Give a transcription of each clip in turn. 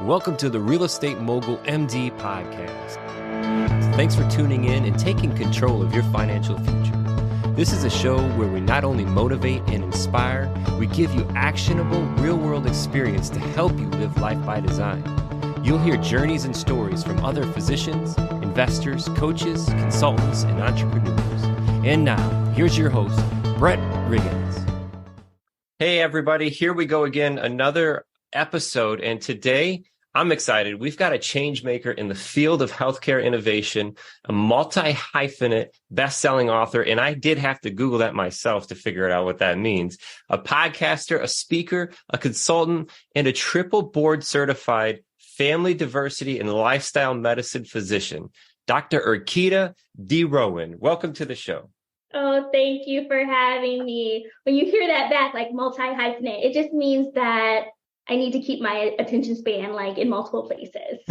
and welcome to the Real Estate Mogul MD podcast. Thanks for tuning in and taking control of your financial future. This is a show where we not only motivate and inspire, we give you actionable, real-world experience to help you live life by design. You'll hear journeys and stories from other physicians, investors, coaches, consultants, and entrepreneurs. And now, here's your host, Brett Riggins. Hey, everybody. Here we go again, another episode. And today, I'm excited. We've got a change maker in the field of healthcare innovation, a multi-hyphenate best-selling author. And I did have to Google that myself to figure out what that means. A podcaster, a speaker, a consultant, and a triple board certified family diversity and lifestyle medicine physician, Dr. Erkeda DeRouen. Welcome to the show. Oh, thank you for having me. When you hear that back, like multi-hyphenate, it just means that I need to keep my attention span like in multiple places.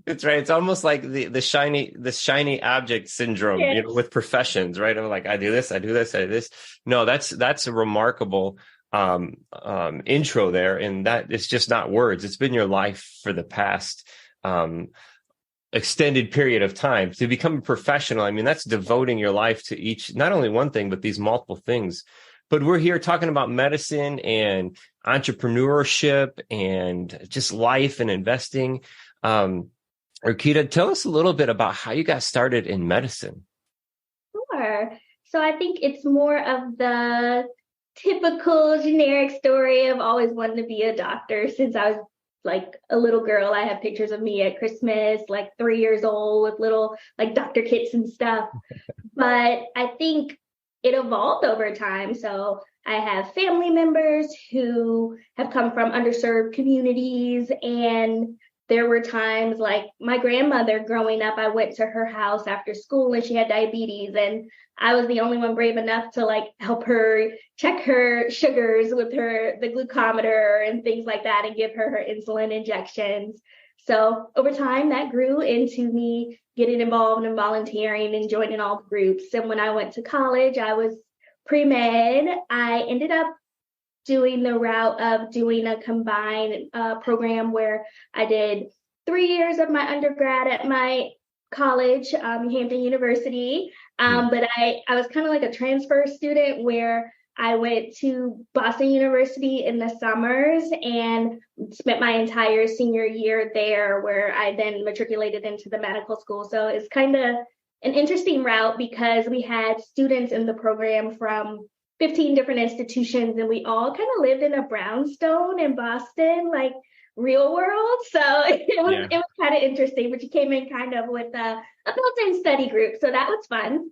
That's right. It's almost like the shiny object syndrome, Yes. you know, with professions, right? I'm like, I do this, I do this, I do this. No, that's a remarkable intro there, and that it's just not words. It's been your life for the past extended period of time. To become a professional, I mean, that's devoting your life to each, not only one thing, but these multiple things. But we're here talking about medicine and entrepreneurship and just life and investing. Erkeda, tell us a little bit about how you got started in medicine. Sure. So I think it's more of the typical generic story of always wanting to be a doctor since I was like a little girl. I have pictures of me at Christmas, like 3 years old with little like doctor kits and stuff. But I think it evolved over time. So I have family members who have come from underserved communities. And there were times like my grandmother growing up, I went to her house after school and she had diabetes. And I was the only one brave enough to like help her check her sugars with the glucometer and things like that and give her insulin injections. So over time that grew into me getting involved in volunteering and joining all the groups. And when I went to college, I was pre-med. I ended up doing the route of doing a combined program where I did 3 years of my undergrad at my college, Hampton University. But I was kind of like a transfer student where I went to Boston University in the summers and spent my entire senior year there, where I then matriculated into the medical school. So it's kind of an interesting route because we had students in the program from 15 different institutions, and we all kind of lived in a brownstone in Boston, like real world. So it was kind of interesting, but you came in kind of with a built-in study group. So that was fun.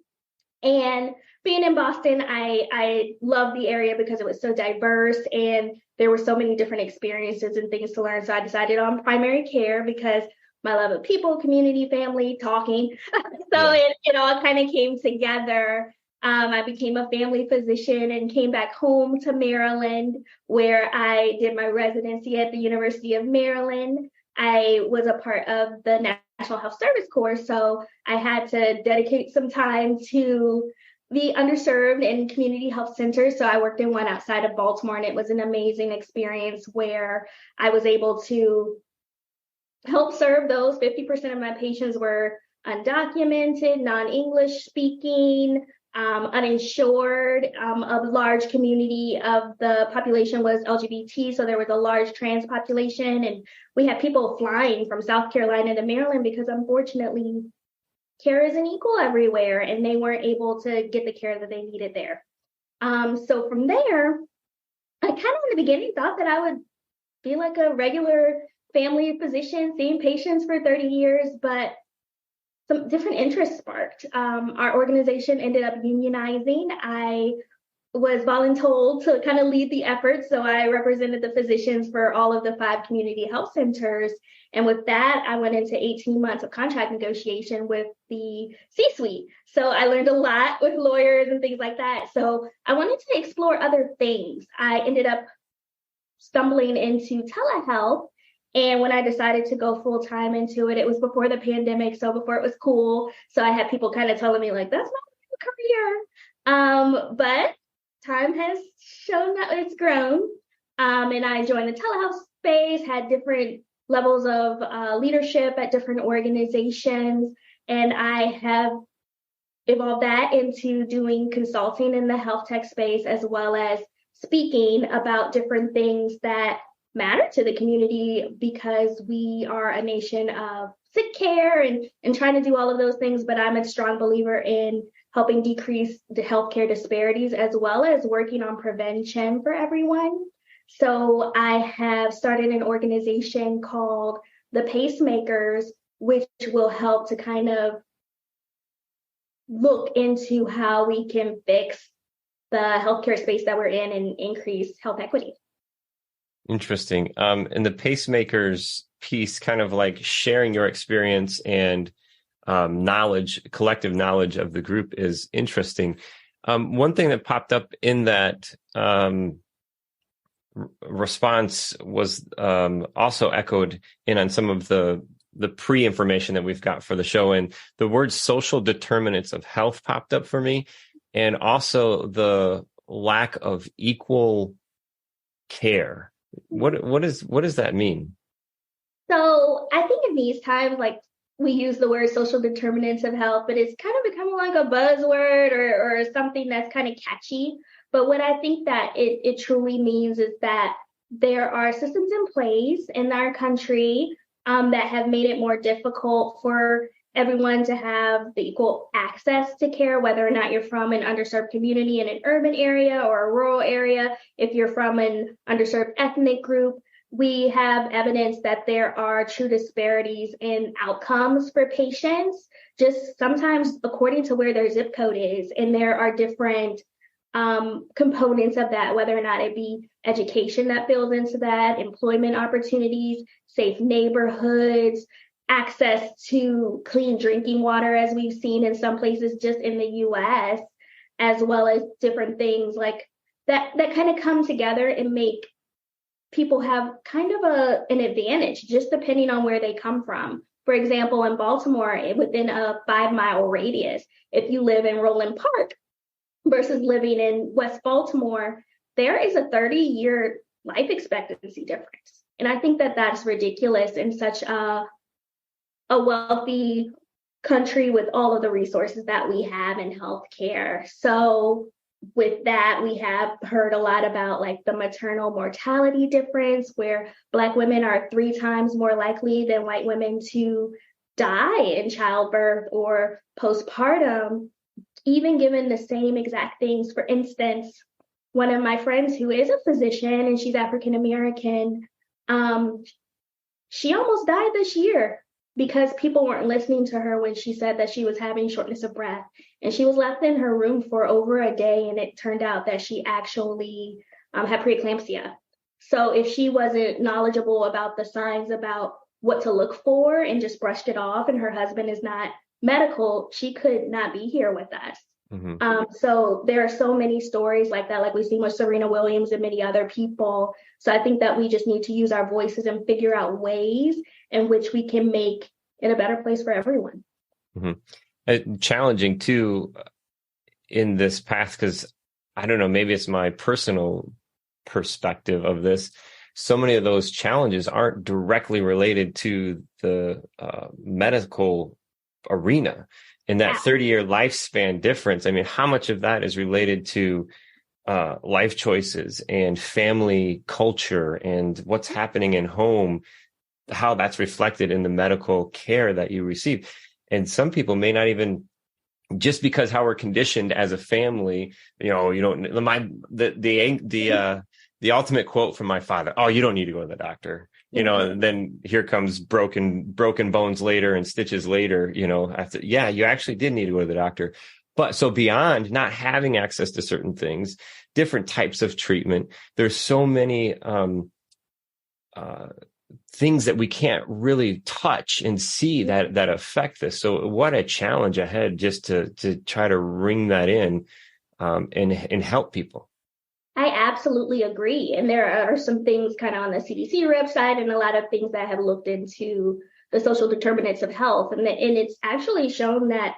And being in Boston, I loved the area because it was so diverse and there were so many different experiences and things to learn. So I decided on primary care because my love of people, community, family, talking. It all kind of came together. I became a family physician and came back home to Maryland, where I did my residency at the University of Maryland. I was a part of the National Health Service Corps, so I had to dedicate some time to the underserved and community health centers. So I worked in one outside of Baltimore, and it was an amazing experience where I was able to help serve those. 50% of my patients were undocumented, non-English speaking, uninsured. A large community of the population was LGBT, so there was a large trans population, and we had people flying from South Carolina to Maryland because unfortunately care isn't equal everywhere, and they weren't able to get the care that they needed there. So from there, I kind of in the beginning thought that I would be like a regular family physician, seeing patients for 30 years, but some different interests sparked. Our organization ended up unionizing. I was voluntold to kind of lead the effort. So I represented the physicians for all of the 5 community health centers. And with that, I went into 18 months of contract negotiation with the C-suite. So I learned a lot with lawyers and things like that. So I wanted to explore other things. I ended up stumbling into telehealth. And when I decided to go full time into it, it was before the pandemic, so before it was cool. So I had people kind of telling me like, that's not a career. But time has shown that it's grown. And I joined the telehealth space, had different levels of leadership at different organizations. And I have evolved that into doing consulting in the health tech space, as well as speaking about different things that matter to the community, because we are a nation of sick care and trying to do all of those things. But I'm a strong believer in helping decrease the healthcare disparities, as well as working on prevention for everyone. So I have started an organization called the Pacemakers, which will help to kind of look into how we can fix the healthcare space that we're in and increase health equity. Interesting. And the Pacemakers piece, kind of like sharing your experience and knowledge, collective knowledge of the group, is interesting. One thing that popped up in that response was also echoed in on some of the pre-information that we've got for the show, and the word social determinants of health popped up for me, and also the lack of equal care. What does that mean? So I think in these times, like, we use the word social determinants of health, but it's kind of becoming like a buzzword or something that's kind of catchy. But what I think that it truly means is that there are systems in place in our country that have made it more difficult for everyone to have the equal access to care, whether or not you're from an underserved community in an urban area or a rural area. If you're from an underserved ethnic group, we have evidence that there are true disparities in outcomes for patients, just sometimes according to where their zip code is. And there are different components of that, whether or not it be education that builds into that, employment opportunities, safe neighborhoods, access to clean drinking water, as we've seen in some places just in the US, as well as different things like that kind of come together and make people have kind of an advantage, just depending on where they come from. For example, in Baltimore, within a 5-mile radius, if you live in Roland Park versus living in West Baltimore, there is a 30-year life expectancy difference. And I think that that's ridiculous in such a wealthy country with all of the resources that we have in healthcare. So with that, we have heard a lot about like the maternal mortality difference, where Black women are 3 times more likely than white women to die in childbirth or postpartum, even given the same exact things. For instance, one of my friends who is a physician and she's African American, she almost died this year because people weren't listening to her when she said that she was having shortness of breath. And she was left in her room for over a day, and it turned out that she actually had preeclampsia. So if she wasn't knowledgeable about the signs about what to look for and just brushed it off, and her husband is not medical, she could not be here with us. Mm-hmm. So there are so many stories like that, like we've seen with Serena Williams and many other people. So I think that we just need to use our voices and figure out ways in which we can make it a better place for everyone. Mm-hmm. Challenging too in this path, because I don't know, maybe it's my personal perspective of this. So many of those challenges aren't directly related to the medical arena. And that 30-year lifespan difference, I mean, how much of that is related to life choices and family culture and what's happening in home, how that's reflected in the medical care that you receive. And some people may not even, just because how we're conditioned as a family, you don't, the ultimate quote from my father, "Oh, you don't need to go to the doctor." And then here comes broken bones later and stitches later, after, yeah, you actually did need to go to the doctor. But so beyond not having access to certain things, different types of treatment, there's so many things that we can't really touch and see that affect this. So what a challenge ahead just to try to ring that in and help people. I absolutely agree. And there are some things kind of on the CDC website and a lot of things that have looked into the social determinants of health. And it's actually shown that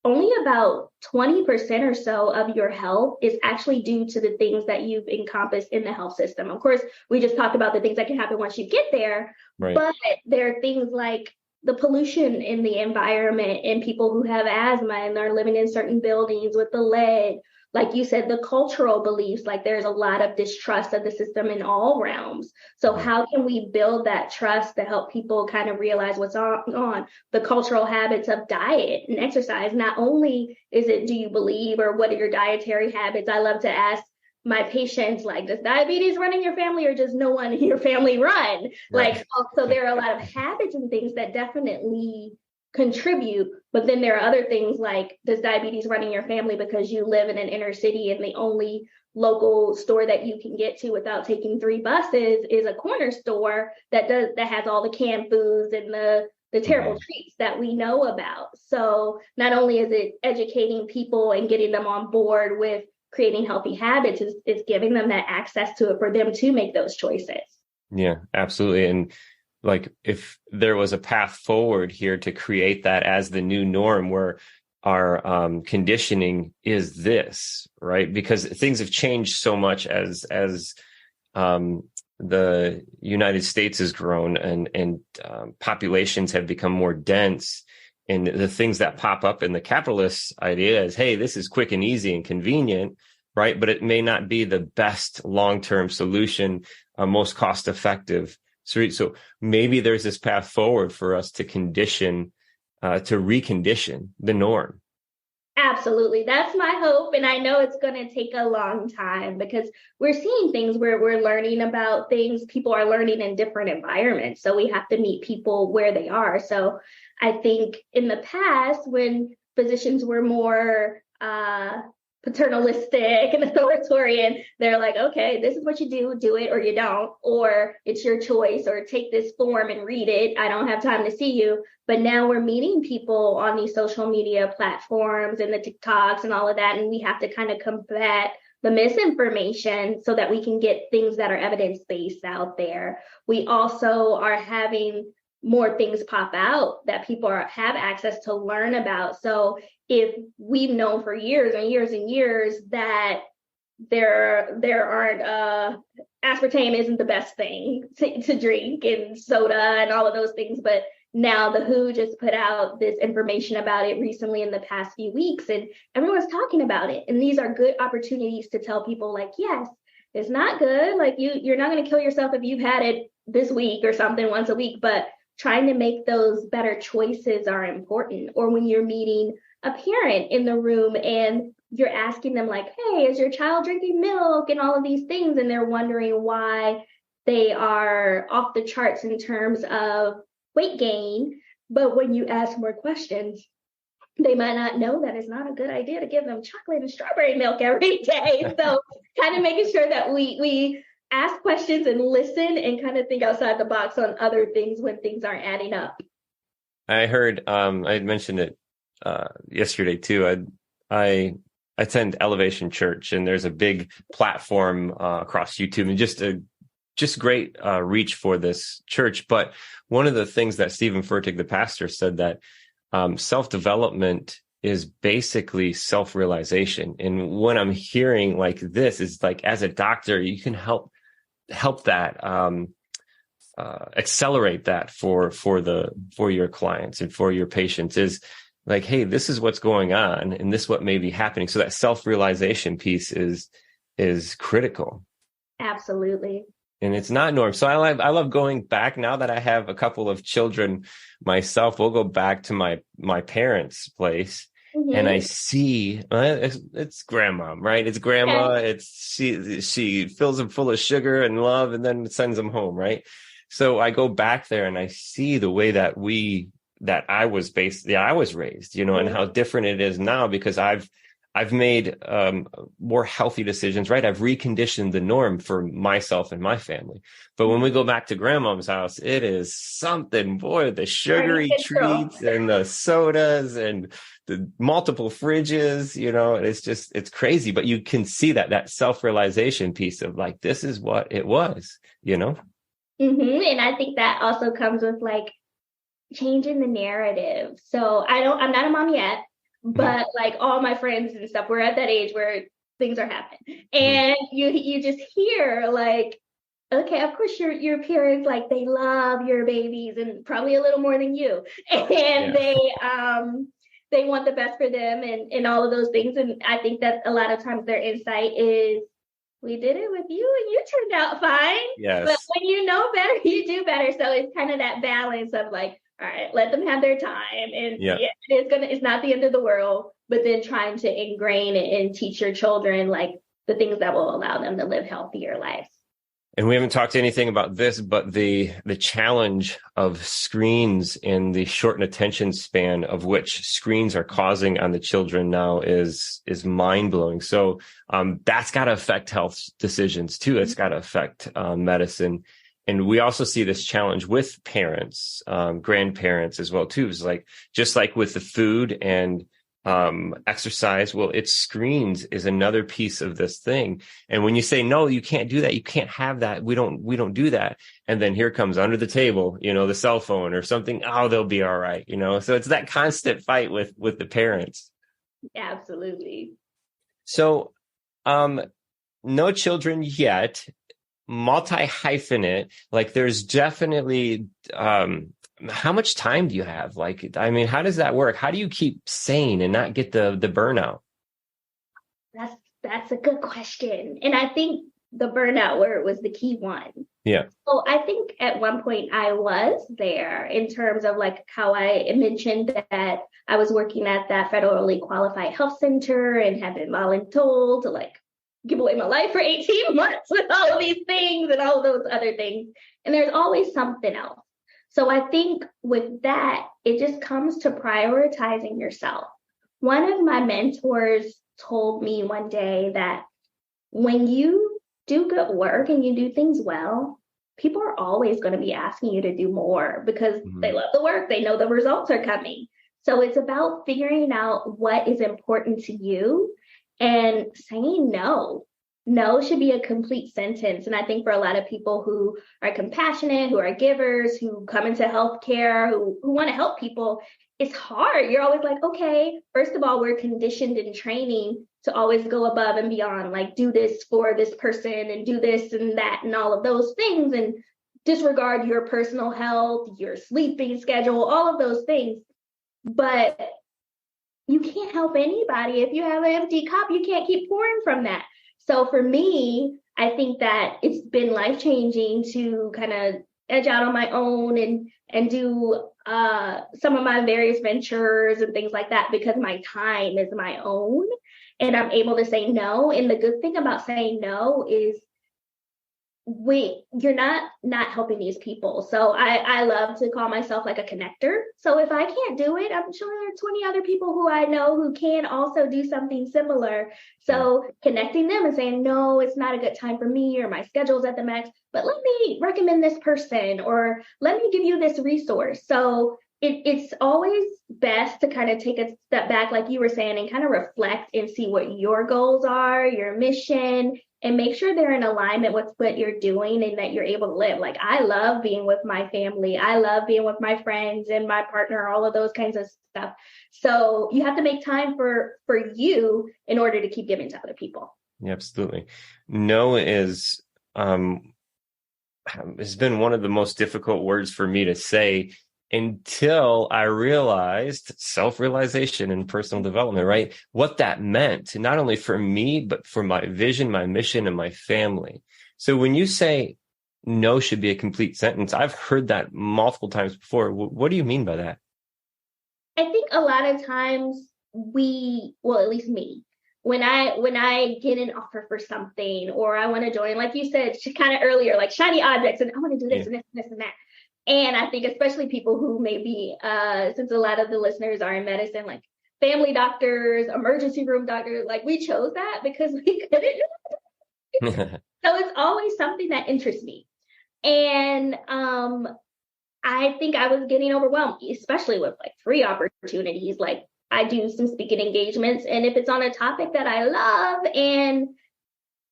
only about 20% or so of your health is actually due to the things that you've encompassed in the health system. Of course, we just talked about the things that can happen once you get there, Right. but there are things like the pollution in the environment and people who have asthma and they're living in certain buildings with the lead. Like you said, the cultural beliefs, like there's a lot of distrust of the system in all realms. So how can we build that trust to help people kind of realize what's on? The cultural habits of diet and exercise. Not only is it, do you believe, or what are your dietary habits? I love to ask my patients, like, does diabetes run in your family, or does no one in your family run? Right. Like, so there are a lot of habits and things that definitely contribute, but then there are other things like, does diabetes run in your family because you live in an inner city and the only local store that you can get to without taking 3 buses is a corner store that has all the canned foods and the terrible treats that we know about. So not only is it educating people and getting them on board with creating healthy habits, is giving them that access to it for them to make those choices. Yeah, absolutely. And like, if there was a path forward here to create that as the new norm, where our conditioning is this, right? Because things have changed so much as the United States has grown and populations have become more dense. And the things that pop up in the capitalist idea is, hey, this is quick and easy and convenient, right? But it may not be the best long-term solution, most cost-effective. So maybe there's this path forward for us to recondition the norm. Absolutely. That's my hope. And I know it's going to take a long time because we're seeing things where we're learning about things. People are learning in different environments. So we have to meet people where they are. So I think in the past, when physicians were more paternalistic and authoritarian, they're like, okay, this is what you do it or you don't, or it's your choice, or take this form and read it. I don't have time to see you. But now we're meeting people on these social media platforms and the TikToks and all of that. And we have to kind of combat the misinformation so that we can get things that are evidence-based out there. We also are having more things pop out that people have access to learn about. So if we've known for years and years and years that there aren't aspartame isn't the best thing to drink, and soda and all of those things, but now the WHO just put out this information about it recently in the past few weeks, and everyone's talking about it. And these are good opportunities to tell people, like, yes, it's not good. Like, you're not going to kill yourself if you've had it this week or something once a week, but trying to make those better choices are important. Or when you're meeting a parent in the room and you're asking them, like, hey, is your child drinking milk and all of these things, and they're wondering why they are off the charts in terms of weight gain. But when you ask more questions, they might not know that it's not a good idea to give them chocolate and strawberry milk every day. So kind of making sure that we ask questions and listen and kind of think outside the box on other things when things aren't adding up. I heard, I had mentioned it yesterday too. I attend Elevation Church, and there's a big platform across YouTube, and just great reach for this church. But one of the things that Stephen Furtick, the pastor, said, that self-development is basically self-realization. And when I'm hearing like this, is like, as a doctor, you can help that accelerate that for your clients and for your patients, is like, hey, this is what's going on and this is what may be happening. So that self-realization piece is critical. Absolutely. And it's not norm. So I love going back, now that I have a couple of children myself. We'll go back to my parents' place. Mm-hmm. And I see it's grandma, right? It's grandma. Okay. It's she fills them full of sugar and love, and then sends them home, right? So I go back there and I see the way that I was raised, you know, mm-hmm. and how different it is now, because I've made more healthy decisions, right? I've reconditioned the norm for myself and my family. But when we go back to grandma's house, it is something, boy, the sugary treats and the sodas and the multiple fridges, you know, it's crazy. But you can see that self-realization piece of like, this is what it was, you know? Mm-hmm. And I think that also comes with like changing the narrative. So I'm not a mom yet, but like all my friends and stuff, we're at that age where things are happening. And you just hear like, okay, of course your parents, like they love your babies and probably a little more than you. And they want the best for them and all of those things. And I think that a lot of times their insight is, we did it with you and you turned out fine. Yes. But when you know better, you do better. So it's kind of that balance of like, all right, let them have their time. And it's not the end of the world, but then trying to ingrain and teach your children like the things that will allow them to live healthier lives. And we haven't talked anything about this, but the challenge of screens and the shortened attention span of which screens are causing on the children now is mind blowing. So that's got to affect health decisions too. It's got to affect medicine. And we also see this challenge with parents, grandparents as well too. It's like, just like with the food and exercise, well, it's screens is another piece of this thing. And when you say, no, you can't do that, you can't have that, we don't do that. And then here comes under the table, the cell phone or something. Oh, they'll be all right. So it's that constant fight with the parents. Absolutely. So, no children yet, multi-hyphenate, like there's definitely, how much time do you have? Like, I mean, how does that work? How do you keep sane and not get the burnout? That's a good question. And I think the burnout word was the key one. Yeah. So I think at one point I was there in terms of like how I mentioned that I was working at that federally qualified health center and had been voluntold to like give away my life for 18 months with all of these things and all of those other things. And there's always something else. So I think with that, it just comes to prioritizing yourself. One of my mentors told me one day that when you do good work and you do things well, people are always going to be asking you to do more because they love the work. They know the results are coming. So it's about figuring out what is important to you and saying no. No should be a complete sentence. And I think for a lot of people who are compassionate, who are givers, who come into healthcare, who want to help people, it's hard. You're always like, okay, first of all, we're conditioned in training to always go above and beyond, like do this for this person and do this and that and all of those things and disregard your personal health, your sleeping schedule, all of those things. But you can't help anybody. If you have an empty cup, you can't keep pouring from that. So for me, I think that it's been life-changing to kind of edge out on my own and do some of my various ventures and things like that because my time is my own and I'm able to say no. And the good thing about saying no is you're not helping these people. So I love to call myself like a connector. So if I can't do it, I'm sure there are 20 other people who I know who can also do something similar. So connecting them and saying, no, it's not a good time for me or my schedule's at the max, but let me recommend this person or let me give you this resource. So it's always best to kind of take a step back, like you were saying, and kind of reflect and see what your goals are, your mission, and make sure they're in alignment with what you're doing and that you're able to live. Like, I love being with my family. I love being with my friends and my partner, all of those kinds of stuff. So you have to make time for you in order to keep giving to other people. Yeah, absolutely. No is, has been one of the most difficult words for me to say until I realized self-realization and personal development, right? What that meant, not only for me, but for my vision, my mission, and my family. So when you say no should be a complete sentence, I've heard that multiple times before. What do you mean by that? I think a lot of times at least me, when I get an offer for something or I want to join, like you said kind of earlier, like shiny objects and I want to do this and this and this and that. And I think especially people who maybe, since a lot of the listeners are in medicine, like family doctors, emergency room doctors, like we chose that because we couldn't do it. So it's always something that interests me. And I think I was getting overwhelmed, especially with like free opportunities. Like I do some speaking engagements, and if it's on a topic that I love and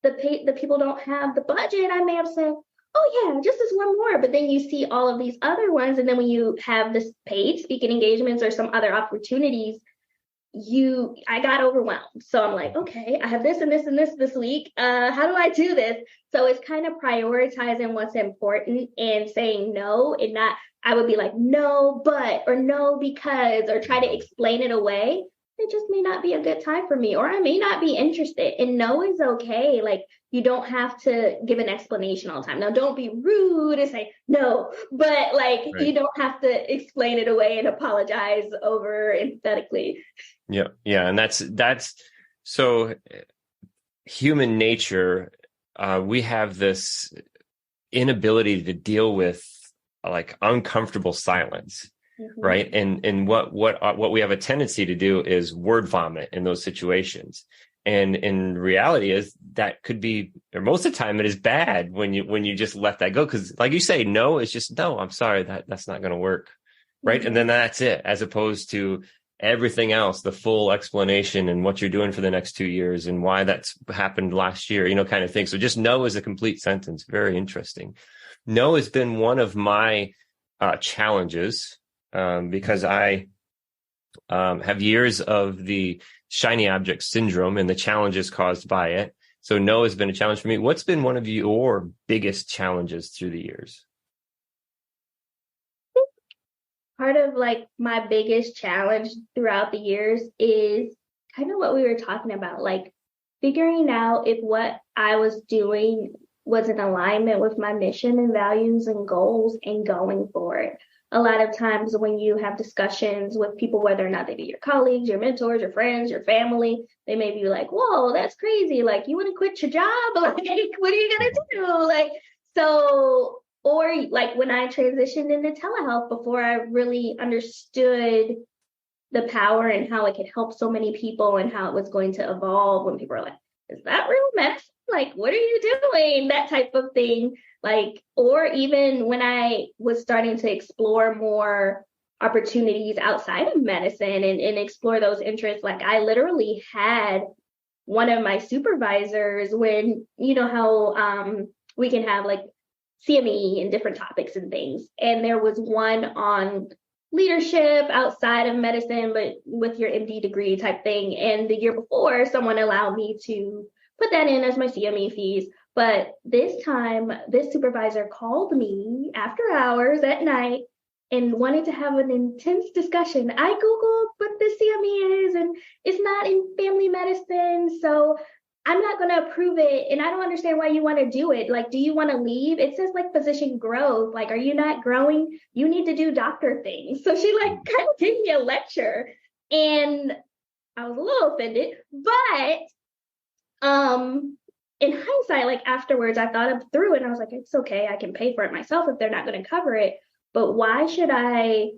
the people don't have the budget, I may have said, oh yeah, just this one more. But then you see all of these other ones. And then when you have this paid speaking engagements or some other opportunities, I got overwhelmed. So I'm like, okay, I have this and this and this week. How do I do this? So it's kind of prioritizing what's important and saying no, and not, I would be like, no, but, or no, because, or try to explain it away. It just may not be a good time for me, or I may not be interested. And no is okay. Like, you don't have to give an explanation all the time. Now, don't be rude and say no, but like, Right. You don't have to explain it away and apologize over empathetically. Yeah. Yeah. And that's so human nature. We have this inability to deal with like uncomfortable silence. Mm-hmm. Right. And what we have a tendency to do is word vomit in those situations. And in reality is that could be, or most of the time it is bad when you just let that go. Cause like you say, no, it's just, no, I'm sorry, that's not going to work. Right. Mm-hmm. And then that's it, as opposed to everything else, the full explanation and what you're doing for the next 2 years and why that's happened last year, kind of thing. So just no is a complete sentence. Very interesting. No has been one of my challenges. Because I have years of the shiny object syndrome and the challenges caused by it. So no has been a challenge for me. What's been one of your biggest challenges through the years? Part of like my biggest challenge throughout the years is kind of what we were talking about, like figuring out if what I was doing was in alignment with my mission and values and goals and going for it. A lot of times when you have discussions with people, whether or not they be your colleagues, your mentors, your friends, your family, they may be like, whoa, that's crazy. Like, you want to quit your job? Like, what are you going to do? Like, so, or like when I transitioned into telehealth before I really understood the power and how it could help so many people and how it was going to evolve, when people are like, is that real medicine? Like, what are you doing? That type of thing. Like, or even when I was starting to explore more opportunities outside of medicine and explore those interests, like I literally had one of my supervisors, when, you know how we can have like CME and different topics and things. And there was one on leadership outside of medicine, but with your MD degree type thing. And the year before, someone allowed me to put that in as my CME fees. But this time, this supervisor called me after hours at night and wanted to have an intense discussion. I Googled what the CME is, and it's not in family medicine, so I'm not going to approve it, and I don't understand why you want to do it. Like, do you want to leave? It says like physician growth. Like, are you not growing? You need to do doctor things. So she like kind of gave me a lecture, and I was a little offended, but in hindsight, like afterwards, I thought through it and I was like, it's okay. I can pay for it myself if they're not going to cover it. But why should I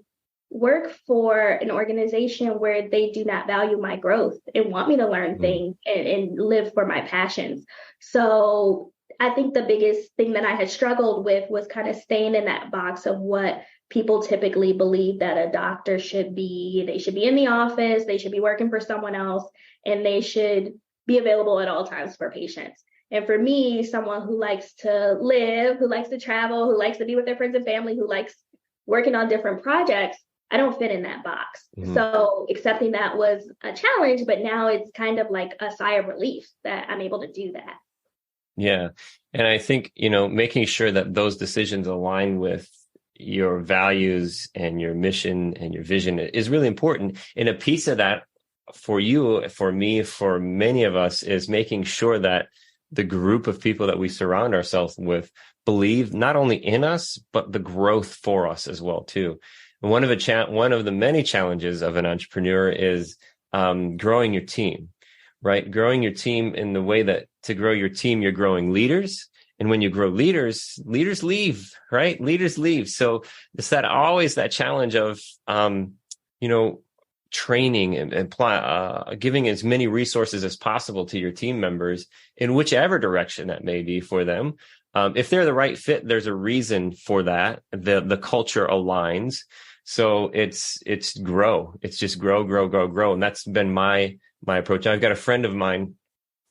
work for an organization where they do not value my growth and want me to learn things and live for my passions? So I think the biggest thing that I had struggled with was kind of staying in that box of what people typically believe that a doctor should be. They should be in the office, they should be working for someone else, and they should be available at all times for patients. And for me, someone who likes to live, who likes to travel, who likes to be with their friends and family, who likes working on different projects, I don't fit in that box. Mm-hmm. So accepting that was a challenge, but now it's kind of like a sigh of relief that I'm able to do that. Yeah. And I think, making sure that those decisions align with your values and your mission and your vision is really important. And a piece of that for you, for me, for many of us is making sure that the group of people that we surround ourselves with believe not only in us, but the growth for us as well, too. And one of the many challenges of an entrepreneur is growing your team, right? Growing your team in the way that to grow your team, you're growing leaders. And when you grow leaders leave, right? Leaders leave. So it's always that challenge of, training and giving as many resources as possible to your team members in whichever direction that may be for them. If they're the right fit, there's a reason for that. The culture aligns. So it's grow. It's just grow. And that's been my approach. I've got a friend of mine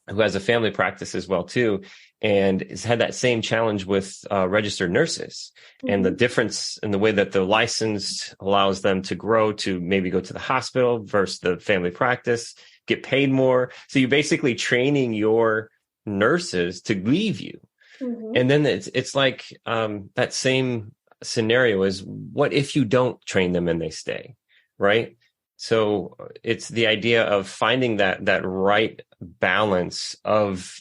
who has a family practice as well too, and has had that same challenge with registered nurses, and the difference in the way that the license allows them to grow, to maybe go to the hospital versus the family practice, get paid more. So you're basically training your nurses to leave you. And then it's like that same scenario is, what if you don't train them and they stay, right? So it's the idea of finding that right balance of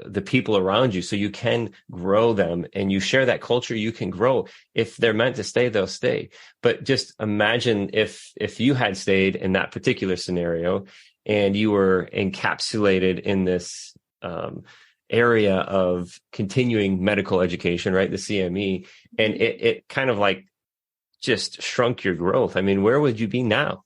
the people around you so you can grow them, and you share that culture, you can grow. If they're meant to stay, they'll stay. But just imagine if you had stayed in that particular scenario and you were encapsulated in this area of continuing medical education, right? The CME, and it kind of like just shrunk your growth. I mean, where would you be now?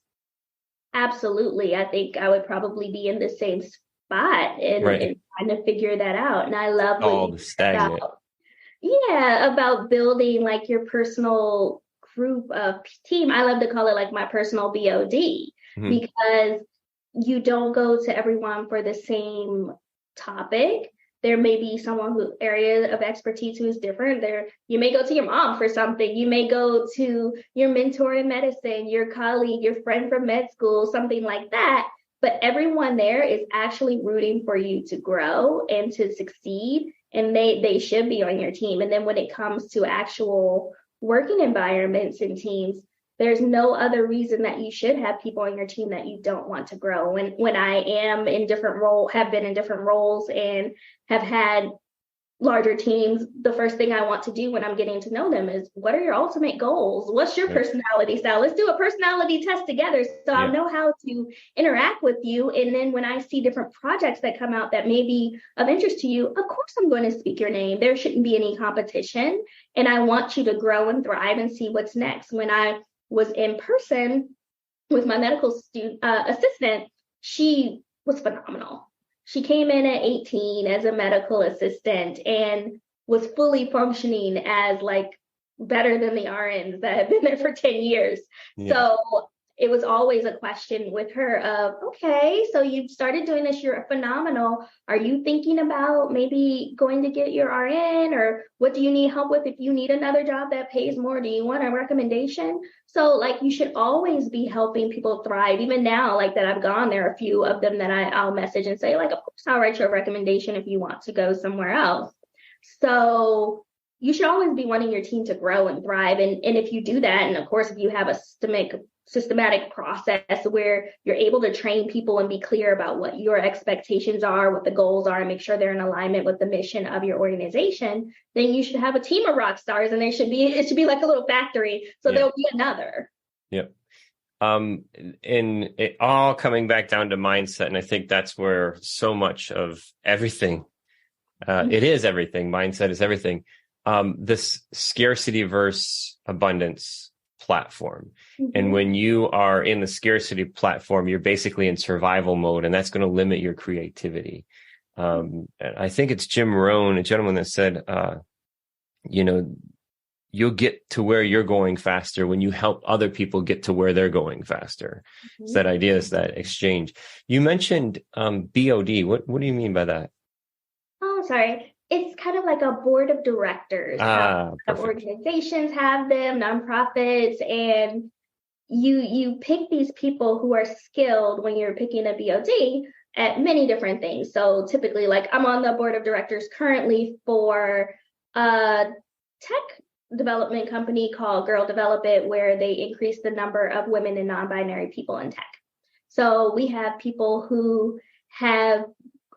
Absolutely. I think I would probably be in the same spot and trying to figure that out. And I love what you said about building like your personal group of team. I love to call it like my personal BOD, because you don't go to everyone for the same topic. There may be someone who area of expertise who is different. You may go to your mom for something. You may go to your mentor in medicine, your colleague, your friend from med school, something like that. But everyone there is actually rooting for you to grow and to succeed. And they should be on your team. And then when it comes to actual working environments and teams, there's no other reason that you should have people on your team that you don't want to grow. When I am in have been in different roles and have had larger teams, the first thing I want to do when I'm getting to know them is, what are your ultimate goals? What's your personality style? Let's do a personality test together so I know how to interact with you. And then when I see different projects that come out that may be of interest to you, of course I'm going to speak your name. There shouldn't be any competition. And I want you to grow and thrive and see what's next. When I was in person with my medical assistant, she was phenomenal. She came in at 18 as a medical assistant and was fully functioning as like better than the RNs that had been there for 10 years. So it was always a question with her of, okay, so you've started doing this, you're phenomenal. Are you thinking about maybe going to get your RN, or what do you need help with? If you need another job that pays more, do you want a recommendation? So like, you should always be helping people thrive. Even now, like that I've gone, there are a few of them that I'll message and say, like, of course, I'll write you a recommendation if you want to go somewhere else. So you should always be wanting your team to grow and thrive. And if you do that, and of course, if you have a systematic process where you're able to train people and be clear about what your expectations are, what the goals are, and make sure they're in alignment with the mission of your organization, then you should have a team of rock stars, and it should be like a little factory. So there'll be another. Yep. And it all coming back down to mindset. And I think that's where so much of everything, it is everything. Mindset is everything. This scarcity versus abundance platform. And when you are in the scarcity platform, you're basically in survival mode, and that's going to limit your creativity. And I think it's Jim Rohn, a gentleman that said, you'll get to where you're going faster when you help other people get to where they're going faster. So that idea is that exchange. You mentioned BOD. What do you mean by that? Oh, sorry. It's kind of like a board of directors. Organizations have them, nonprofits, and you pick these people who are skilled when you're picking a BOD at many different things. So typically, like I'm on the board of directors currently for a tech development company called Girl Develop It, where they increase the number of women and non-binary people in tech. So we have people who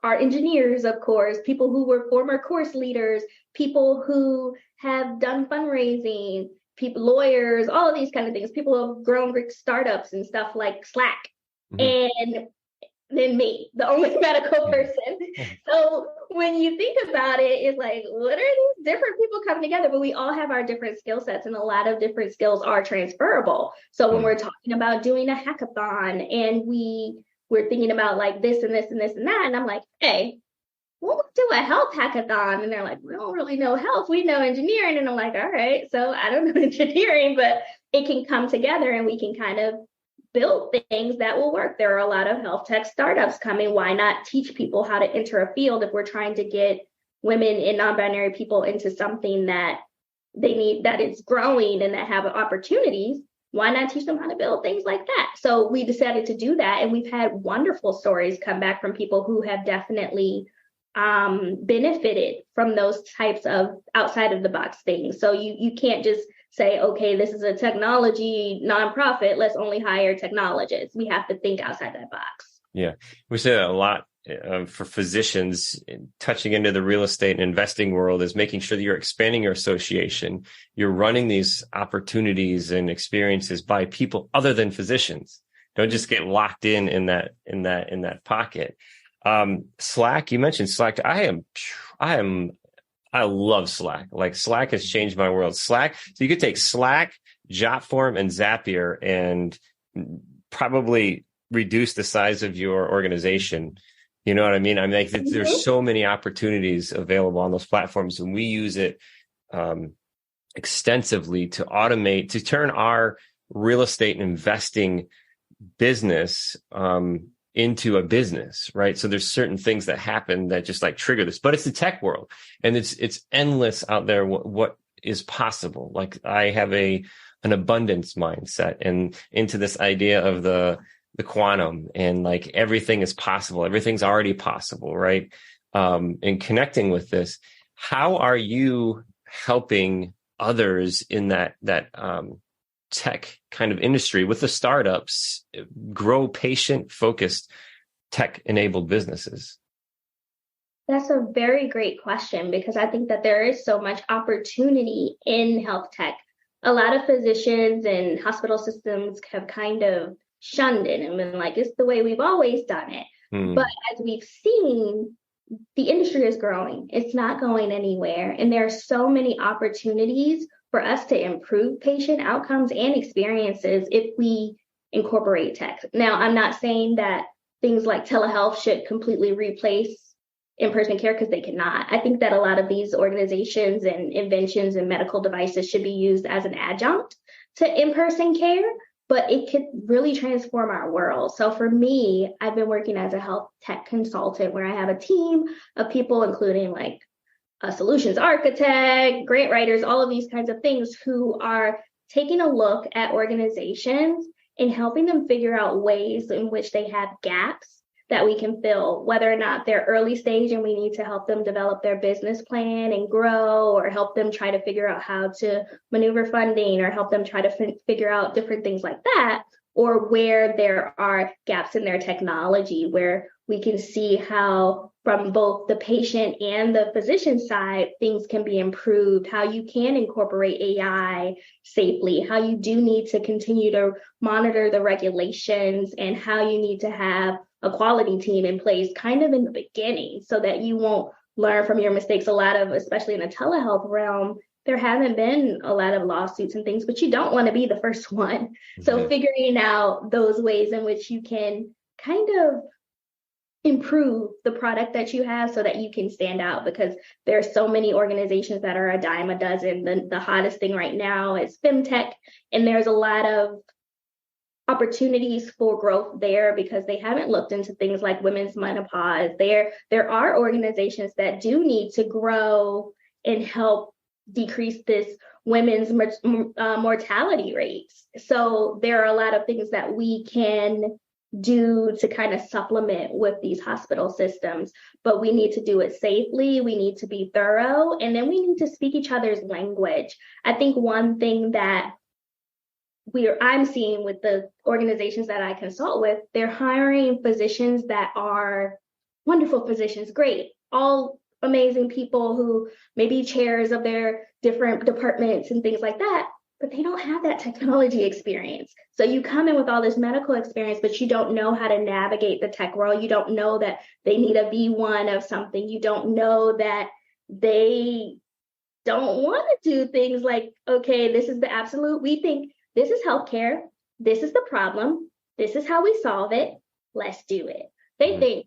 are engineers, of course, people who were former course leaders, people who have done fundraising, lawyers, all of these kind of things, people who have grown big startups and stuff like Slack. And then me, the only medical person. So when you think about it, it's like, what are these different people coming together? But we all have our different skill sets, and a lot of different skills are transferable. So when we're talking about doing a hackathon, and we're thinking about like this and this and this and that, and I'm like, hey, we'll do a health hackathon. And they're like, we don't really know health, we know engineering. And I'm like, all right, so I don't know engineering, but it can come together and we can kind of build things that will work. There are a lot of health tech startups coming. Why not teach people how to enter a field if we're trying to get women and non-binary people into something that they need, that is growing and that have opportunities? Why not teach them how to build things like that? So we decided to do that. And we've had wonderful stories come back from people who have definitely benefited from those types of outside of the box things. So you can't just say, okay, this is a technology nonprofit, let's only hire technologists. We have to think outside that box. Yeah, we say that a lot for physicians touching into the real estate and investing world, is making sure that you're expanding your association. You're running these opportunities and experiences by people other than physicians. Don't just get locked in that pocket. Slack, you mentioned Slack. I love Slack. Like, Slack has changed my world. Slack. So you could take Slack, Jotform, and Zapier and probably reduce the size of your organization. You know what I mean? I mean, like, there's so many opportunities available on those platforms, and we use it extensively to automate, to turn our real estate investing business into a business, right? So there's certain things that happen that just like trigger this, but it's the tech world, and it's endless out there. What is possible? Like, I have an abundance mindset, and into this idea of the quantum, and like everything is possible. Everything's already possible, right? And connecting with this, how are you helping others in that tech kind of industry with the startups grow patient-focused, tech-enabled businesses? That's a very great question, because I think that there is so much opportunity in health tech. A lot of physicians and hospital systems have kind of shunned it and been like, it's the way we've always done it. But as we've seen, the industry is growing. It's not going anywhere. And there are so many opportunities for us to improve patient outcomes and experiences if we incorporate tech. Now, I'm not saying that things like telehealth should completely replace in-person care, because they cannot. I think that a lot of these organizations and inventions and medical devices should be used as an adjunct to in-person care, but it could really transform our world. So for me, I've been working as a health tech consultant, where I have a team of people, including like a solutions architect, grant writers, all of these kinds of things, who are taking a look at organizations and helping them figure out ways in which they have gaps that we can fill, whether or not they're early stage and we need to help them develop their business plan and grow, or help them try to figure out how to maneuver funding, or help them try to figure out different things like that, or where there are gaps in their technology, where we can see how from both the patient and the physician side, things can be improved, how you can incorporate AI safely, how you do need to continue to monitor the regulations, and how you need to have a quality team in place kind of in the beginning, so that you won't learn from your mistakes. A lot of, especially in the telehealth realm, there haven't been a lot of lawsuits and things, but you don't want to be the first one. Mm-hmm. So figuring out those ways in which you can kind of improve the product that you have so that you can stand out, because there are so many organizations that are a dime a dozen. The hottest thing right now is femtech, and there's a lot of opportunities for growth there because they haven't looked into things like women's menopause. There are organizations that do need to grow and help decrease this women's mortality rates. So there are a lot of things that we can do to kind of supplement with these hospital systems, but we need to do it safely. We need to be thorough, and then we need to speak each other's language. I think one thing that I'm seeing with the organizations that I consult with, they're hiring physicians that are wonderful physicians, great, all amazing people who may be chairs of their different departments and things like that, but they don't have that technology experience. So you come in with all this medical experience, but you don't know how to navigate the tech world. You don't know that they need a V1 of something. You don't know that they don't want to do things like, okay, this is the absolute, we think this is healthcare, this is the problem, this is how we solve it, let's do it. They think,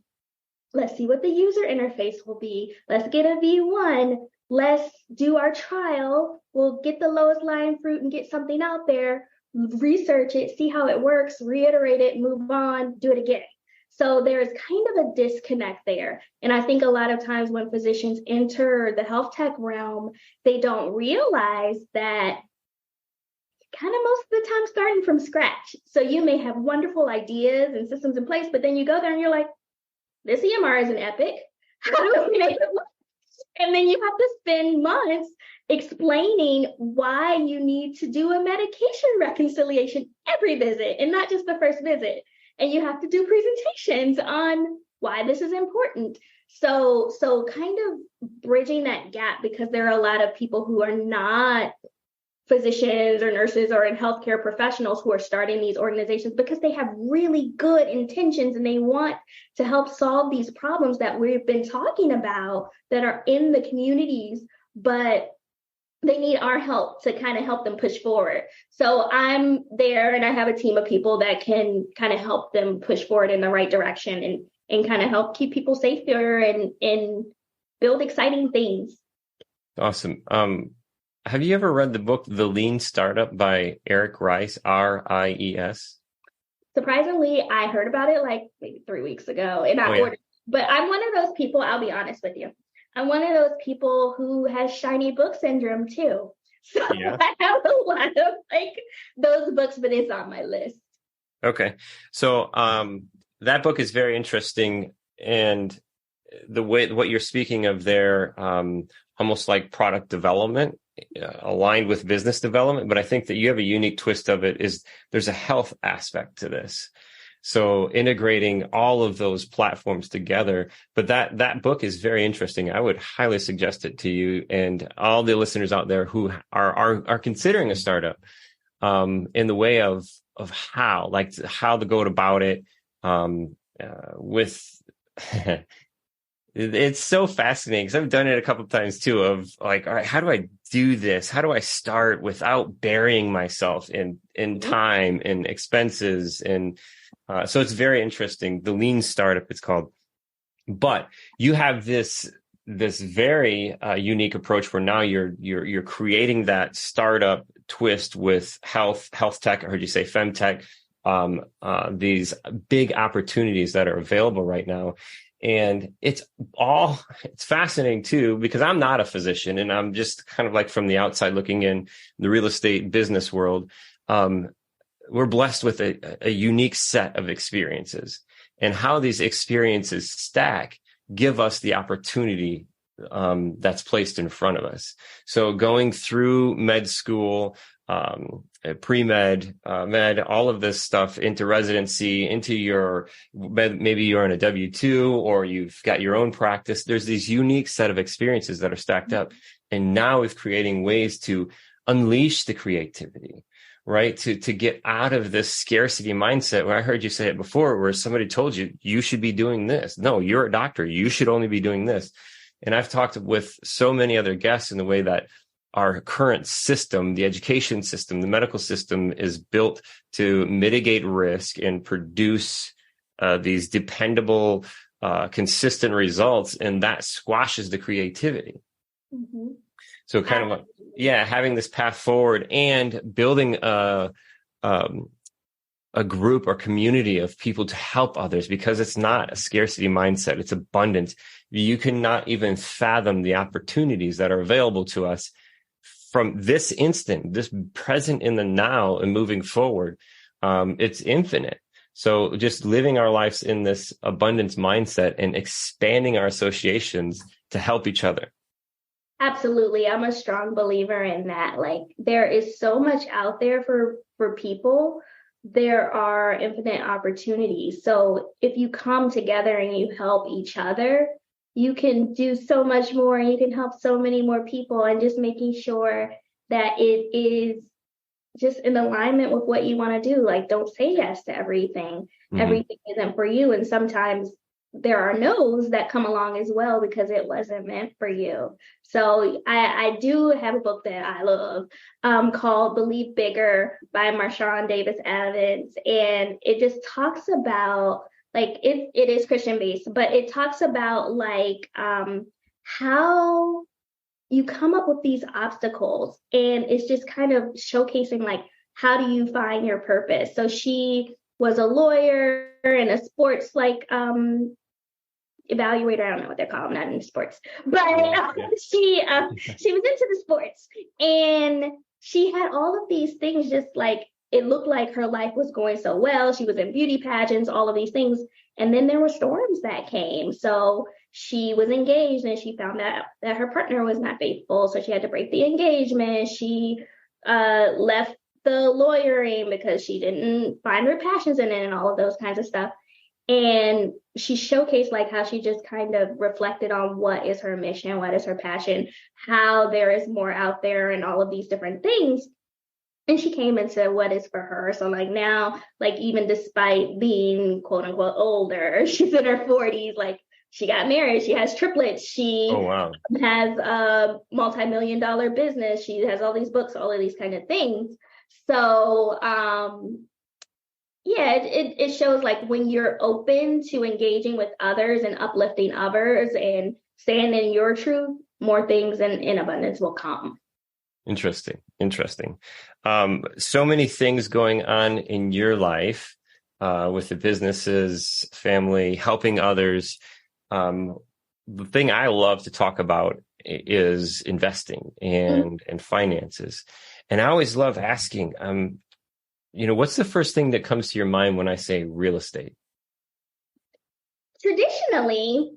let's see what the user interface will be, let's get a V1, let's do our trial, we'll get the lowest lying fruit and get something out there research it, see how it works, reiterate it, move on, do it again. So there's kind of a disconnect there. And I think a lot of times when physicians enter the health tech realm, they don't realize that kind of most of the time starting from scratch. So you may have wonderful ideas and systems in place, but then you go there and you're like, this EMR is an epic. How do we make it work? And then you have to spend months explaining why you need to do a medication reconciliation every visit and not just the first visit. And you have to do presentations on why this is important. So kind of bridging that gap, because there are a lot of people who are not physicians or nurses or in healthcare professionals who are starting these organizations because they have really good intentions and they want to help solve these problems that we've been talking about that are in the communities, but they need our help to kind of help them push forward. So I'm there and I have a team of people that can kind of help them push forward in the right direction and kind of help keep people safer and build exciting things. Awesome. Have you ever read the book, The Lean Startup by Eric Rice, Ries? Surprisingly, I heard about it like maybe 3 weeks ago and I ordered, but I'm one of those people, I'll be honest with you. I'm one of those people who has shiny book syndrome too. So I have a lot of like those books, but it's on my list. Okay. So that book is very interesting. And the way, what you're speaking of there, almost like product development, aligned with business development. But I think that you have a unique twist of it is there's a health aspect to this. So integrating all of those platforms together, but that book is very interesting. I would highly suggest it to you and all the listeners out there who are considering a startup, in the way of how to go about it, with, it's so fascinating because I've done it a couple of times too of like, all right, how do I do this? How do I start without burying myself in time and expenses? And so it's very interesting. The Lean Startup, it's called. But you have this very unique approach where now you're creating that startup twist with health tech. I heard you say femtech. These big opportunities that are available right now. And it's fascinating too, because I'm not a physician and I'm just kind of like from the outside looking in the real estate business world. We're blessed with a unique set of experiences, and how these experiences stack give us the opportunity that's placed in front of us. So going through med school, pre-med, med, all of this stuff into residency, into your, maybe you're in a W-2 or you've got your own practice. There's these unique set of experiences that are stacked up. And now with creating ways to unleash the creativity, right? To get out of this scarcity mindset where I heard you say it before, where somebody told you, you should be doing this. No, you're a doctor. You should only be doing this. And I've talked with so many other guests in the way that our current system, the education system, the medical system is built to mitigate risk and produce these dependable, consistent results. And that squashes the creativity. Mm-hmm. So kind of like, having this path forward and building a group or community of people to help others, because it's not a scarcity mindset. It's abundance. You cannot even fathom the opportunities that are available to us from this instant, this present in the now and moving forward. It's infinite. So just living our lives in this abundance mindset and expanding our associations to help each other. Absolutely. I'm a strong believer in that. Like, there is so much out there for people. There are infinite opportunities. So if you come together and you help each other, you can do so much more and you can help so many more people, and just making sure that it is just in alignment with what you want to do. Like, don't say yes to everything. Mm-hmm. Everything isn't for you. And sometimes there are no's that come along as well because it wasn't meant for you. So I do have a book that I love called Believe Bigger by Marshawn Davis Evans. And it just talks about, like, it is Christian based, but it talks about like how you come up with these obstacles. And it's just kind of showcasing like how do you find your purpose? So she was a lawyer and a sports evaluator. I don't know what they're called. I'm not in sports, but she was into the sports, and she had all of these things. Just like it looked like her life was going so well. She was in beauty pageants, all of these things, and then there were storms that came. So she was engaged, and she found out that her partner was not faithful. So she had to break the engagement. She left the lawyering because she didn't find her passions in it, and all of those kinds of stuff. And she showcased like how she just kind of reflected on what is her mission, what is her passion, how there is more out there, and all of these different things. And she came into what is for her. So like now, like even despite being quote unquote older, she's in her 40s, like she got married, she has triplets, she has a multi-million-dollar business, she has all these books, all of these kind of things. So it shows like when you're open to engaging with others and uplifting others and staying in your truth, more things in abundance will come. Interesting. So many things going on in your life with the businesses, family, helping others. The thing I love to talk about is investing and finances. And I always love asking, what's the first thing that comes to your mind when I say real estate? Traditionally,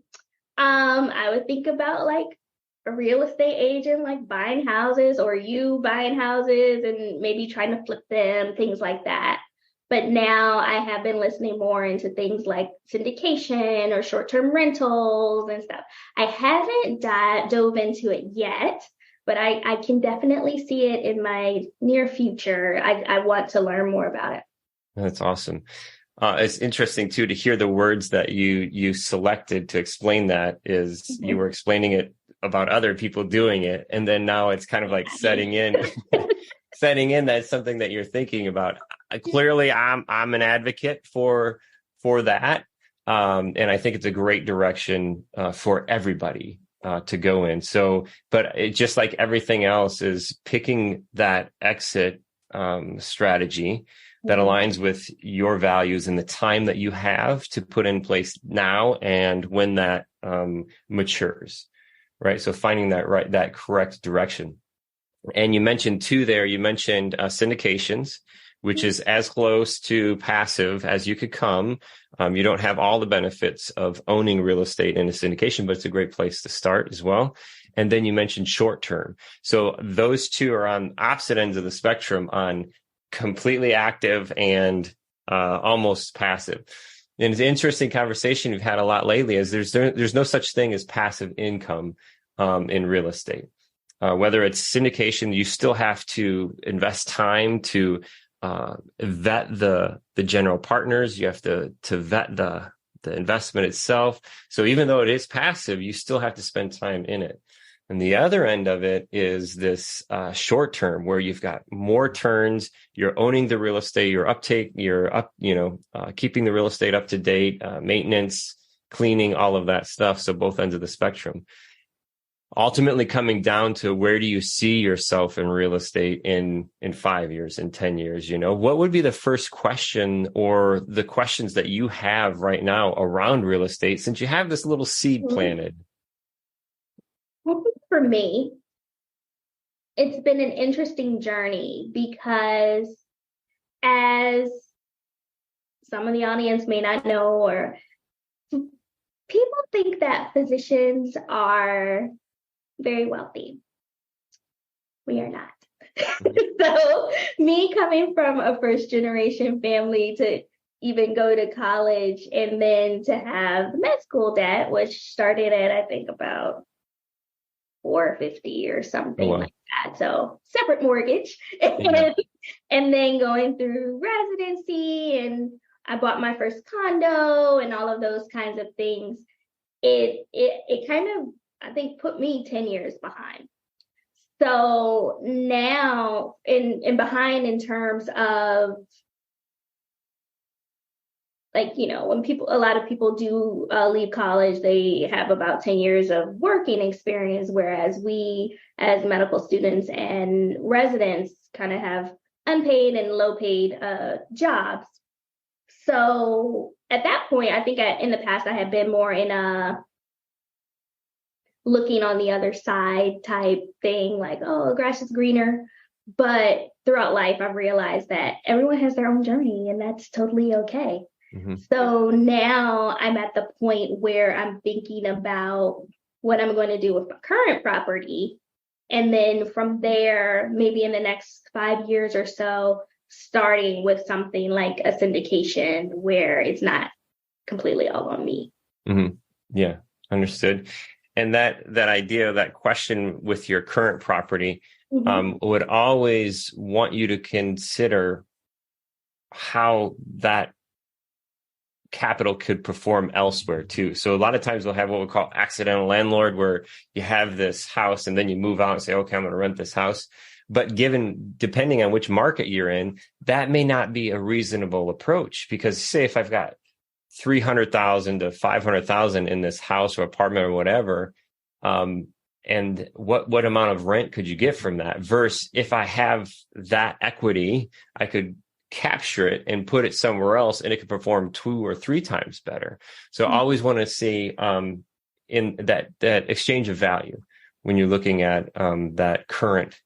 I would think about like a real estate agent, like buying houses, or you buying houses and maybe trying to flip them, things like that. But now I have been listening more into things like syndication or short-term rentals and stuff. I haven't dove into it yet, but I can definitely see it in my near future. I want to learn more about it. That's awesome. It's interesting too to hear the words that you selected to explain that. Is you were explaining it about other people doing it, and then now it's kind of like setting in that it's something that you're thinking about. Clearly, I'm an advocate for that, and I think it's a great direction for everybody to go in. So, but it just like everything else is picking that exit strategy that aligns with your values and the time that you have to put in place now and when that matures, right? So finding that correct direction. And you mentioned syndications, which is as close to passive as you could come. You don't have all the benefits of owning real estate in a syndication, but it's a great place to start as well. And then you mentioned short term. So those two are on opposite ends of the spectrum, on completely active and almost passive. And it's an interesting conversation we've had a lot lately is there's no such thing as passive income in real estate. Whether it's syndication, you still have to invest time to vet the general partners. You have to vet the investment itself. So even though it is passive, you still have to spend time in it. And the other end of it is this short term, where you've got more turns. You're owning the real estate. Keeping the real estate up to date, maintenance, cleaning, all of that stuff. So both ends of the spectrum. Ultimately coming down to, where do you see yourself in real estate in 5 years, in 10 years? What would be the first question or the questions that you have right now around real estate, since you have this little seed planted? For me, it's been an interesting journey because, as some of the audience may not know, or people think that physicians are very wealthy. We are not. So me coming from a first generation family to even go to college and then to have med school debt, which started at, I think, about $450 or something like that. So separate mortgage. And then going through residency, and I bought my first condo and all of those kinds of things. It kind of, I think, put me 10 years behind. So now behind in terms of, like, when a lot of people do leave college, they have about 10 years of working experience, whereas we as medical students and residents kind of have unpaid and low paid jobs. So at that point, I think in the past I had been more in a looking on the other side type thing, like, oh, grass is greener. But throughout life, I've realized that everyone has their own journey, and that's totally okay. Mm-hmm. So now I'm at the point where I'm thinking about what I'm going to do with my current property. And then from there, maybe in the next 5 years or so, starting with something like a syndication where it's not completely all on me. Mm-hmm. Yeah, understood. And that idea, that question with your current property, would always want you to consider how that capital could perform elsewhere too. So a lot of times we'll have what we call accidental landlord, where you have this house and then you move out and say, okay, I'm going to rent this house. But depending on which market you're in, that may not be a reasonable approach, because say if I've got $300,000 to $500,000 in this house or apartment or whatever, and what amount of rent could you get from that? Versus if I have that equity, I could capture it and put it somewhere else, and it could perform 2 or 3 times better. So I always want to see in that exchange of value when you're looking at that current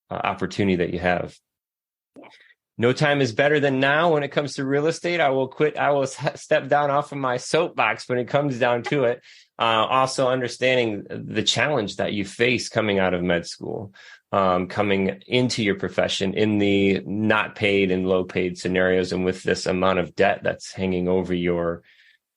opportunity that you have. No time is better than now when it comes to real estate. I will step down off of my soapbox when it comes down to it. Also understanding the challenge that you face coming out of med school, coming into your profession in the not paid and low paid scenarios, and with this amount of debt that's hanging over your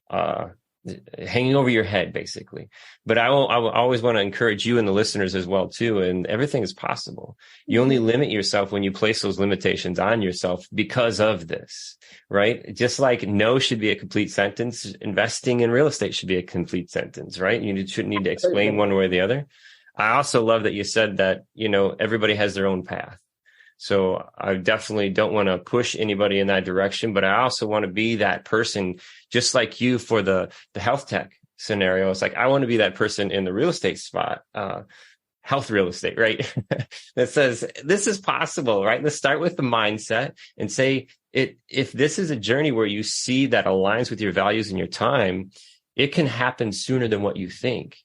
head, basically. But I will always want to encourage you and the listeners as well too. And everything is possible. You only limit yourself when you place those limitations on yourself because of this, right? Just like no should be a complete sentence, investing in real estate should be a complete sentence, right? You shouldn't need to explain one way or the other. I also love that you said that, everybody has their own path. So I definitely don't want to push anybody in that direction, but I also want to be that person, just like you for the health tech scenario. It's like, I want to be that person in the real estate spot, health real estate, right? That says, this is possible, right? Let's start with the mindset and say if this is a journey where you see that aligns with your values and your time, it can happen sooner than what you think.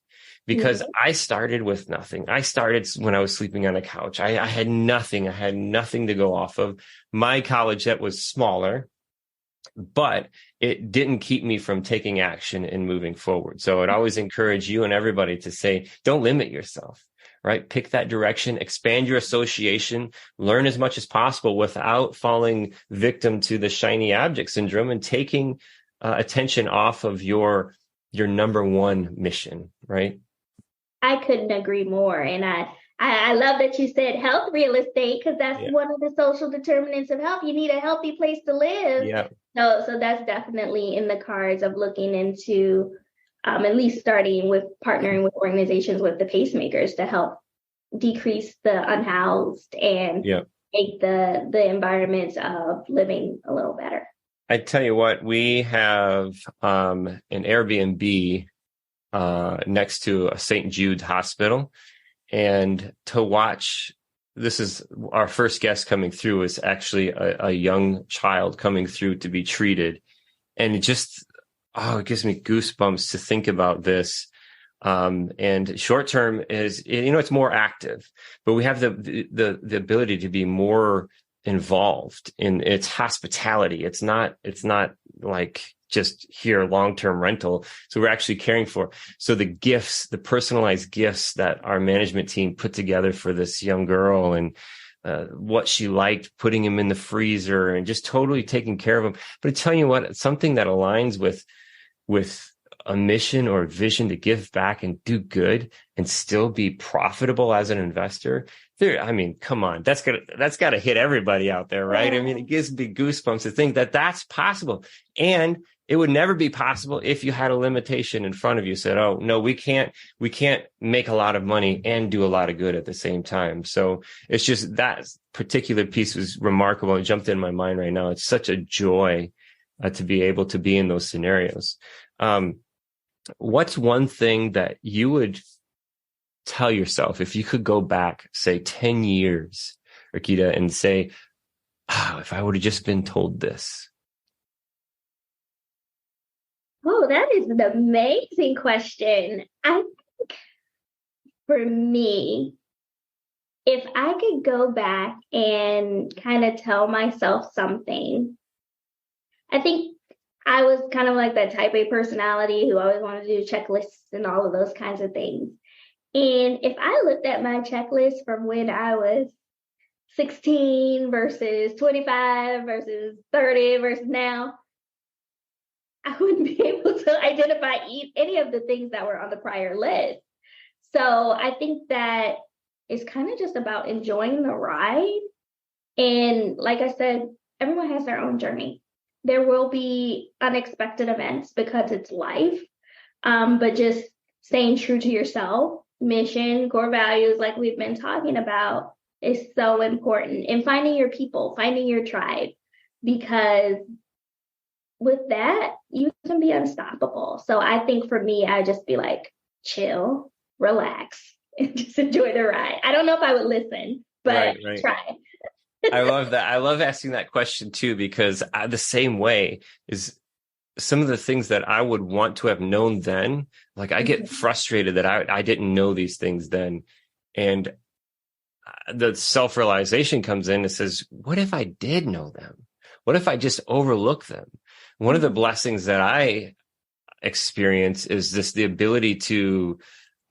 Because I started with nothing. I started when I was sleeping on a couch. I had nothing. I had nothing to go off of. My college debt was smaller, but it didn't keep me from taking action and moving forward. So I'd always encourage you and everybody to say, don't limit yourself, right? Pick that direction, expand your association, learn as much as possible without falling victim to the shiny object syndrome and taking attention off of your number one mission, right? I couldn't agree more. And I love that you said health real estate, because that's one of the social determinants of health. You need a healthy place to live. Yeah. So that's definitely in the cards of looking into at least starting with partnering with organizations with the pacemakers to help decrease the unhoused and make the environments of living a little better. I tell you what, we have an Airbnb next to a St. Jude's hospital, and to watch, this is our first guest coming through, is actually a young child coming through to be treated. And it just, it gives me goosebumps to think about this. And short term is, it's more active, but we have the ability to be more involved in its hospitality. It's not like just here long-term rental. So we're actually caring for. So the gifts, the personalized gifts that our management team put together for this young girl, and what she liked, putting him in the freezer and just totally taking care of him. But I tell you what, something that aligns with a mission or a vision to give back and do good and still be profitable as an investor. Come on, that's got to hit everybody out there, right? I mean, it gives me goosebumps to think that that's possible. And it would never be possible if you had a limitation in front of you, said, oh, no, we can't make a lot of money and do a lot of good at the same time. So it's just that particular piece was remarkable. It jumped in my mind right now. It's such a joy to be able to be in those scenarios. What's one thing that you would tell yourself if you could go back, say 10 years, Erkeda, and say, if I would have just been told this? Oh, that is an amazing question. I think for me, if I could go back and kind of tell myself something, I think I was kind of like that type A personality who always wanted to do checklists and all of those kinds of things. And if I looked at my checklist from when I was 16 versus 25 versus 30 versus now, I wouldn't be able to identify any of the things that were on the prior list. So I think that it's kind of just about enjoying the ride. And like I said, everyone has their own journey. There will be unexpected events because it's life. But just staying true to yourself, mission, core values, like we've been talking about, is so important. And finding your people, finding your tribe, because with that, you can be unstoppable. So I think for me, I'd just be like, chill, relax, and just enjoy the ride. I don't know if I would listen, but Right. try. I love that. I love asking that question too, because the same way is some of the things that I would want to have known then. Like I get frustrated that I didn't know these things then. And the self-realization comes in and says, what if I did know them? What if I just overlook them? One of the blessings that I experience is the ability to,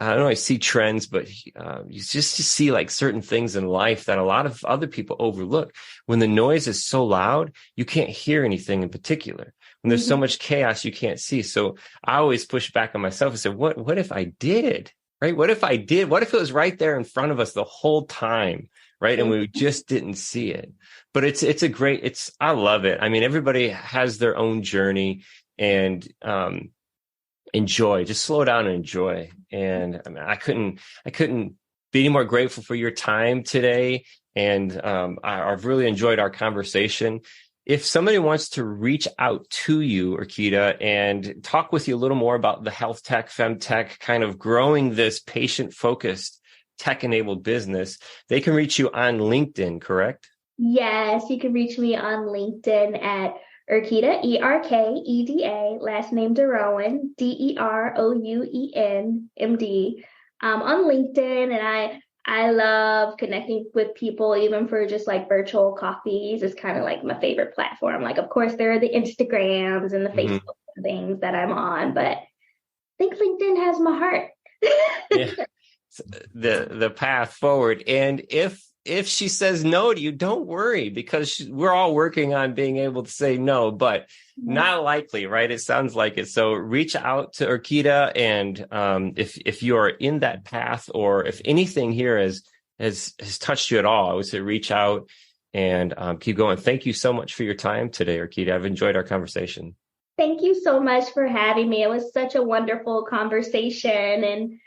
I don't know, I see trends, but you just to see like certain things in life that a lot of other people overlook. When the noise is so loud, you can't hear anything in particular. When there's so much chaos, you can't see. So I always push back on myself and say, what if I did? Right? What if I did? What if it was right there in front of us the whole time? Right. And we just didn't see it. But I love it. I mean, everybody has their own journey, and enjoy, just slow down and enjoy. And I mean, I couldn't be any more grateful for your time today. And I've really enjoyed our conversation. If somebody wants to reach out to you, Erkeda, and talk with you a little more about the health tech, femtech, kind of growing this patient-focused, tech-enabled business, they can reach you on LinkedIn, correct? Yes, you can reach me on LinkedIn at Erkeda, Erkeda, last name DeRouen, Derouen, MD, on LinkedIn. And I love connecting with people, even for just like virtual coffees. Is kind of like my favorite platform. Like, of course, there are the Instagrams and the Facebook things that I'm on, but I think LinkedIn has my heart. Yeah. The path forward. And if she says no to you, don't worry, because we're all working on being able to say no, but not likely, right? It sounds like it. So reach out to Erkeda, and if you are in that path, or if anything here has touched you at all, I would say reach out and keep going. Thank you so much for your time today, Erkeda. I've enjoyed our conversation. Thank you so much for having me. It was such a wonderful conversation, and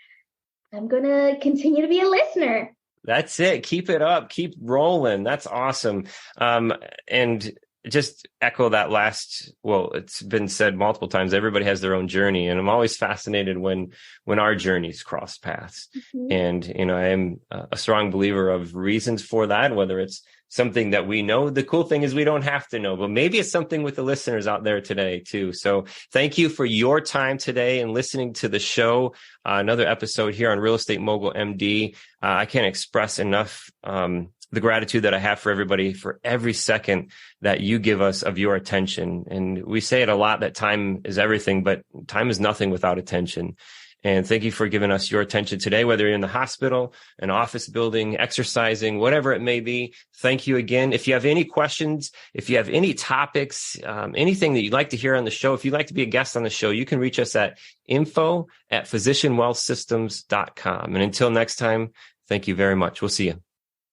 I'm going to continue to be a listener. That's it. Keep it up. Keep rolling. That's awesome. And just echo that it's been said multiple times, everybody has their own journey. And I'm always fascinated when our journeys cross paths. And, I am a strong believer of reasons for that, whether it's something that we know. The cool thing is we don't have to know, but maybe it's something with the listeners out there today too. So thank you for your time today and listening to the show. Another episode here on Real Estate Mogul MD. I can't express enough the gratitude that I have for everybody for every second that you give us of your attention. And we say it a lot that time is everything, but time is nothing without attention. And thank you for giving us your attention today, whether you're in the hospital, an office building, exercising, whatever it may be. Thank you again. If you have any questions, if you have any topics, anything that you'd like to hear on the show, if you'd like to be a guest on the show, you can reach us at info@physicianwealthsystems.com. And until next time, thank you very much. We'll see you.